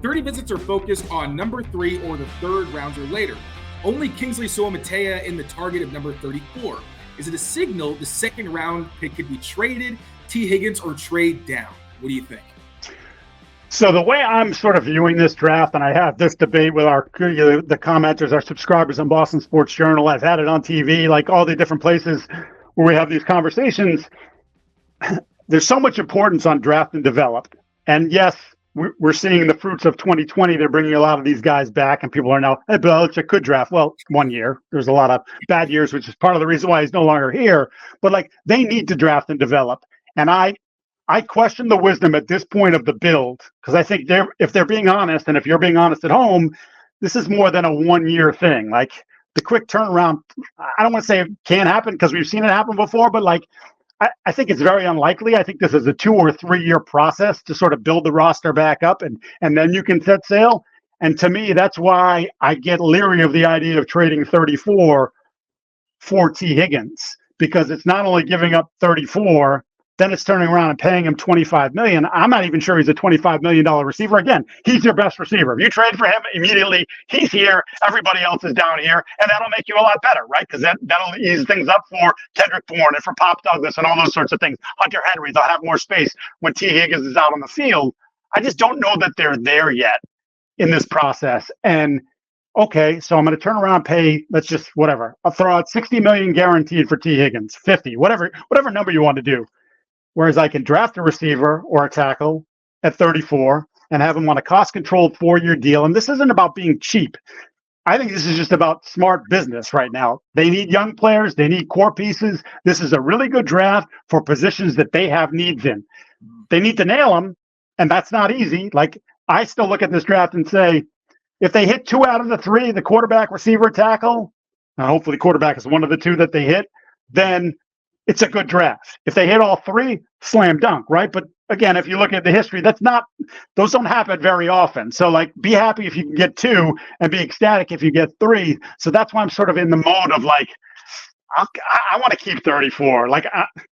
30 visits are focused on number 3 or the third rounds or later. Only Kingsley Suamataia in the target of number 34. Is it a signal the second round pick could be traded, Tee Higgins, or trade down? What do you think? So the way I'm sort of viewing this draft, and I have this debate with the commenters, our subscribers on Boston Sports Journal, I've had it on TV, like all the different places where we have these conversations. There's so much importance on draft and develop. And yes, we're seeing the fruits of 2020. They're bringing a lot of these guys back, and people are now, hey, Belichick could draft. Well, 1 year. There's a lot of bad years, which is part of the reason why he's no longer here. But like, they need to draft and develop. And I question the wisdom at this point of the build, because I think if they're being honest, and if you're being honest at home, this is more than a 1 year thing. Like, the quick turnaround, I don't want to say it can't happen because we've seen it happen before, but like, I think it's very unlikely. I think this is a 2 or 3 year process to sort of build the roster back up, and then you can set sail. And to me, that's why I get leery of the idea of trading 34 for Tee Higgins, because it's not only giving up 34, then it's turning around and paying him $25 million. I'm not even sure he's a $25 million receiver. Again, he's your best receiver. If you trade for him immediately, he's here, everybody else is down here, and that'll make you a lot better, right? Because that'll ease things up for Kendrick Bourne and for Pop Douglas and all those sorts of things. Hunter Henry, they'll have more space when Tee Higgins is out on the field. I just don't know that they're there yet in this process. And okay, so I'm going to turn around and pay, let's just, whatever. I'll throw out $60 million guaranteed for Tee Higgins, 50, whatever number you want to do. Whereas I can draft a receiver or a tackle at 34 and have him on a cost-controlled 4-year deal. And this isn't about being cheap. I think this is just about smart business right now. They need young players. They need core pieces. This is a really good draft for positions that they have needs in. They need to nail them, and that's not easy. Like, I still look at this draft and say, if they hit 2 out of the 3, the quarterback, receiver, tackle, and hopefully quarterback is one of the 2 that they hit, then it's a good draft. If they hit all 3, slam dunk, right? But again, if you look at the history, those don't happen very often. So like, be happy if you can get 2 and be ecstatic if you get 3. So that's why I'm sort of in the mode of like, I want to keep 34. Like,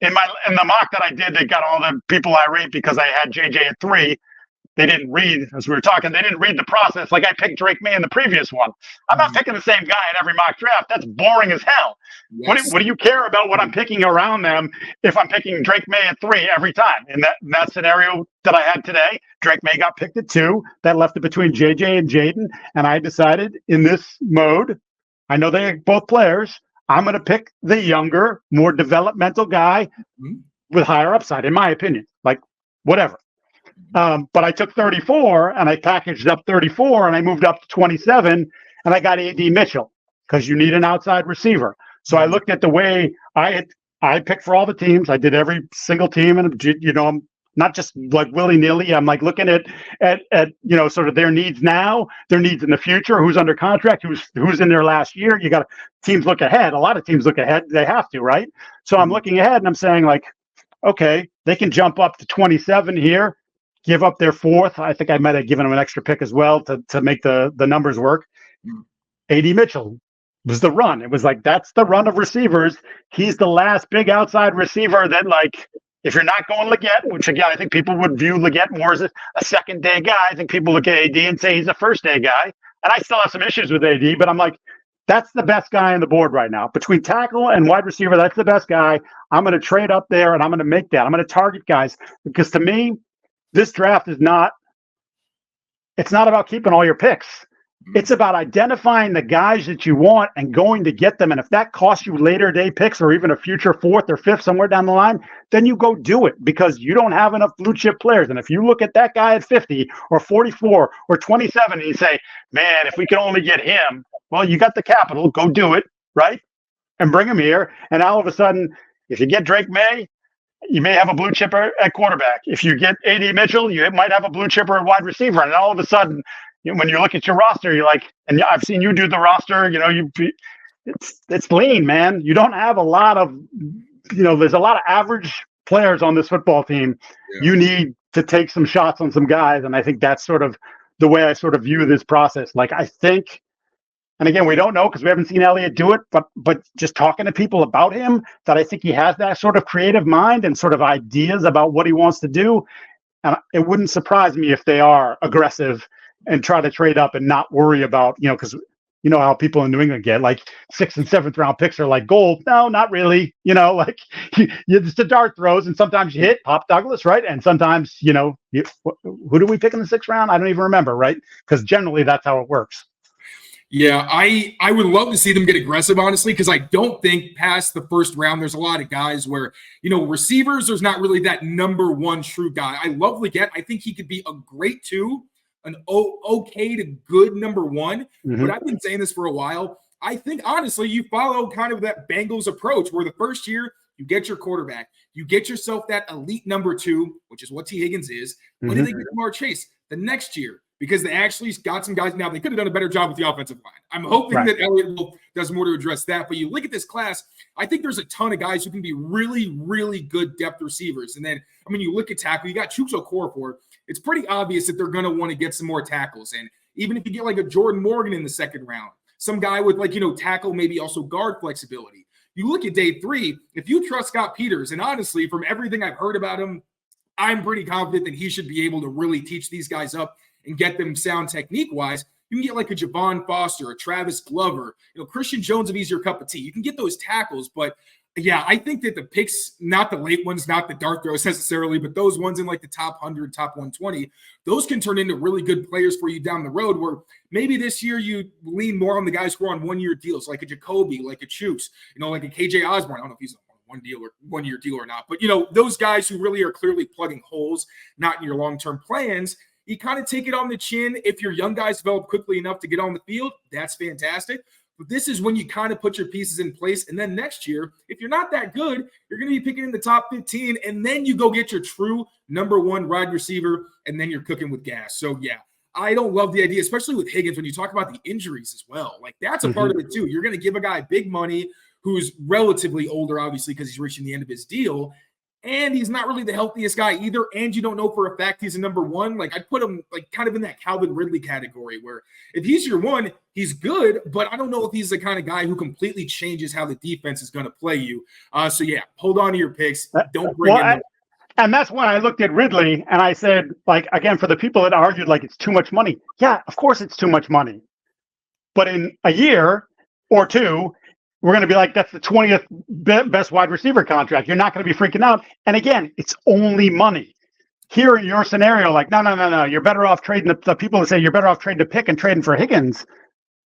in the mock that I did, they got all the people irate because I had JJ at 3. They didn't read, as we were talking, they didn't read the process. Like I picked Drake May in the previous one. I'm not picking the same guy in every mock draft. That's boring as hell. Yes. What do you care about what I'm picking around them if I'm picking Drake May at 3 every time? In that scenario that I had today, Drake May got picked at 2. That left it between JJ and Jaden. And I decided in this mode, I know they're both players, I'm going to pick the younger, more developmental guy with higher upside, in my opinion. Like, whatever. But I took 34 and I packaged up 34 and I moved up to 27 and I got A.D. Mitchell because you need an outside receiver. So I looked at the way I picked for all the teams. I did every single team, and I'm not just like willy-nilly. I'm like looking at sort of their needs now, their needs in the future, who's under contract, who's in their last year. You got teams look ahead. A lot of teams look ahead. They have to, right? So I'm looking ahead and I'm saying like, okay, they can jump up to 27 here. Give up their 4th. I think I might have given them an extra pick as well to make the numbers work. A.D. Mitchell was the run. It was like, that's the run of receivers. He's the last big outside receiver that, like, if you're not going Leggett, which again, I think people would view Leggett more as a second-day guy. I think people look at A.D. and say he's a first-day guy. And I still have some issues with A.D., but I'm like, that's the best guy on the board right now. Between tackle and wide receiver, that's the best guy. I'm going to trade up there, and I'm going to make that. I'm going to target guys. Because to me, this draft it's not about keeping all your picks. It's about identifying the guys that you want and going to get them. And if that costs you later day picks or even a future 4th or 5th somewhere down the line, then you go do it because you don't have enough blue chip players. And if you look at that guy at 50 or 44 or 27 and you say, man, if we could only get him, well, you got the capital, go do it, right? And bring him here. And all of a sudden, if you get Drake May, you may have a blue chipper at quarterback. If you get A.D. Mitchell, you might have a blue chipper at wide receiver. And all of a sudden, when you look at your roster, you're like, and I've seen you do the roster, it's lean, man. You don't have a lot of, there's a lot of average players on this football team. Yeah. You need to take some shots on some guys. And I think that's sort of the way I sort of view this process. Like, I think, and again, we don't know because we haven't seen Elliott do it, but just talking to people about him, that I think he has that sort of creative mind and sort of ideas about what he wants to do. And it wouldn't surprise me if they are aggressive and try to trade up and not worry about, because you know how people in New England get like 6th and 7th round picks are like gold. No, not really. Like it's the dart throws, and sometimes you hit Pop Douglas, right? And sometimes, who do we pick in the 6th round? I don't even remember, right? Because generally that's how it works. Yeah, I would love to see them get aggressive, honestly, because I don't think past the 1st round, there's a lot of guys where, receivers, there's not really that number one true guy. I love Leggett. I think he could be a great 2, an okay to good number 1. But I've been saying this for a while. I think, honestly, you follow kind of that Bengals approach where the first year you get your quarterback, you get yourself that elite number 2, which is what Tee Higgins is. When did they get Jamar Chase? The next year. Because they actually got some guys. Now, they could have done a better job with the offensive line. I'm hoping that Elliott does more to address that. But you look at this class, I think there's a ton of guys who can be really, really good depth receivers. And then, you look at tackle, you got Chuks Okorafor. It's pretty obvious that they're going to want to get some more tackles. And even if you get like a Jordan Morgan in the 2nd round, some guy with tackle, maybe also guard flexibility. You look at day 3, if you trust Scott Peters, and honestly, from everything I've heard about him, I'm pretty confident that he should be able to really teach these guys up and get them sound technique-wise. You can get like a Javon Foster, a Travis Glover, Christian Jones of easier cup of tea. You can get those tackles, but yeah, I think that the picks, not the late ones, not the dart throws necessarily, but those ones in like the top 100, top 120, those can turn into really good players for you down the road, where maybe this year you lean more on the guys who are on 1-year deals, like a Jacoby, like a Chuks, like a KJ Osborne. I don't know if he's on one-year deal or not, but those guys who really are clearly plugging holes, not in your long-term plans. You kind of take it on the chin. If your young guys develop quickly enough to get on the field, that's fantastic. But this is when you kind of put your pieces in place. And then next year, if you're not that good, you're going to be picking in the top 15. And then you go get your true number 1 wide receiver, and then you're cooking with gas. So, yeah, I don't love the idea, especially with Higgins, when you talk about the injuries as well. Like, that's a part of it, too. You're going to give a guy big money who's relatively older, obviously, because he's reaching the end of his deal. And he's not really the healthiest guy either. And you don't know for a fact he's a number 1. Like, I'd put him like kind of in that Calvin Ridley category, where if he's your 1, he's good, but I don't know if he's the kind of guy who completely changes how the defense is going to play you. So yeah, hold on to your picks. Don't bring in. And that's when I looked at Ridley and I said, like, again, for the people that argued like it's too much money. Yeah, of course it's too much money. But in a year or 2, we're going to be like, that's the 20th best wide receiver contract. You're not going to be freaking out. And again, it's only money. Here in your scenario, like, no. You're better off trading the people that say you're better off trading the pick and trading for Higgins.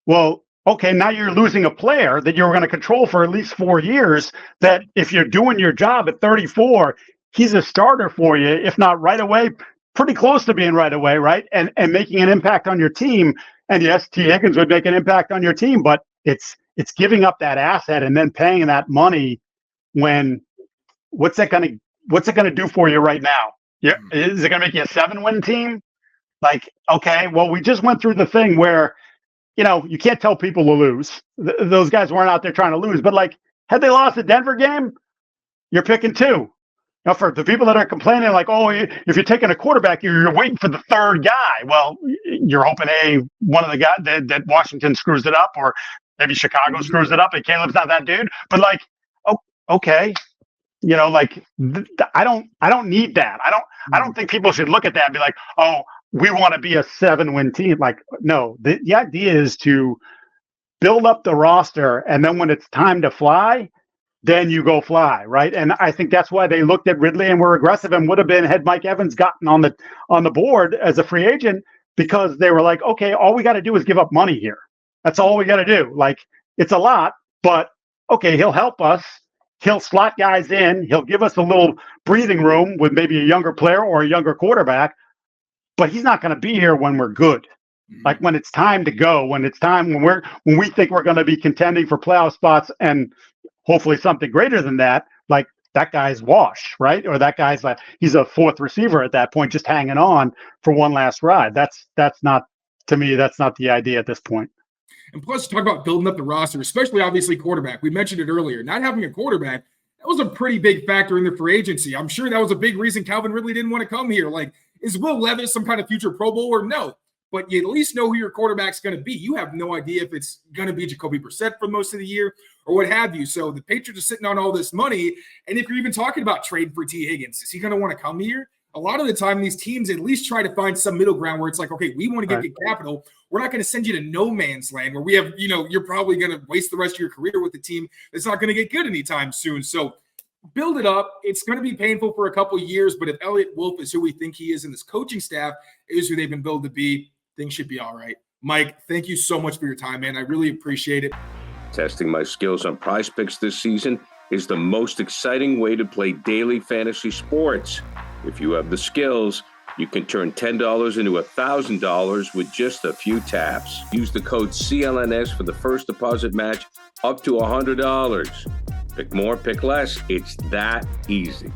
Well, okay, now you're losing a player that you're going to control for at least 4 years, that if you're doing your job at 34, he's a starter for you, if not right away, pretty close to being right away, right? And making an impact on your team. And yes, Tee Higgins would make an impact on your team, but it's giving up that asset and then paying that money when what's it going to do for you right now? Yeah. Is it going to make you a 7-win team? Like, okay, well, we just went through the thing where, you can't tell people to lose. Those guys weren't out there trying to lose, but like, had they lost the Denver game, you're picking 2. Now, for the people that are complaining, like, oh, if you're taking a quarterback, you're waiting for the 3rd guy. Well, you're hoping one of the guys that Washington screws it up, or maybe Chicago screws it up and Caleb's not that dude. But like, oh, okay, I don't need that. I don't think people should look at that and be like, oh, we want to be a 7-win team. Like, no, the idea is to build up the roster, and then when it's time to fly, then you go fly, right? And I think that's why they looked at Ridley and were aggressive, and would have been had Mike Evans gotten on the board as a free agent, because they were like, okay, all we got to do is give up money here. That's all we got to do. Like, it's a lot, but okay, he'll help us. He'll slot guys in. He'll give us a little breathing room with maybe a younger player or a younger quarterback, but he's not going to be here when we're good. Like, when it's time to go, when we think we're going to be contending for playoff spots and hopefully something greater than that, like, that guy's wash, right? Or that guy's like, he's a 4th receiver at that point, just hanging on for one last ride. That's not, to me, that's not the idea at this point. And plus, talk about building up the roster, especially obviously quarterback. We mentioned it earlier. Not having a quarterback, that was a pretty big factor in the free agency. I'm sure that was a big reason Calvin Ridley didn't want to come here. Like, is Will Levis some kind of future Pro Bowler? No. But you at least know who your quarterback's going to be. You have no idea if it's going to be Jacoby Brissett for most of the year or what have you. So the Patriots are sitting on all this money. And if you're even talking about trading for Tee Higgins, is he going to want to come here? a lot of the time these teams at least try to find some middle ground where it's like, okay, we want to get capital. We're not going to send you to no man's land where we have, you're probably going to waste the rest of your career with a team that's not going to get good anytime soon. So build it up. It's going to be painful for a couple of years, but if Elliott Wolf is who we think he is and this coaching staff is who they've been built to be, things should be all right. Mike, thank you so much for your time, man. I really appreciate it. Testing my skills on Prize Picks this season is the most exciting way to play daily fantasy sports. If you have the skills, you can turn $10 into $1,000 with just a few taps. Use the code CLNS for the first deposit match up to $100. Pick more, pick less. It's that easy.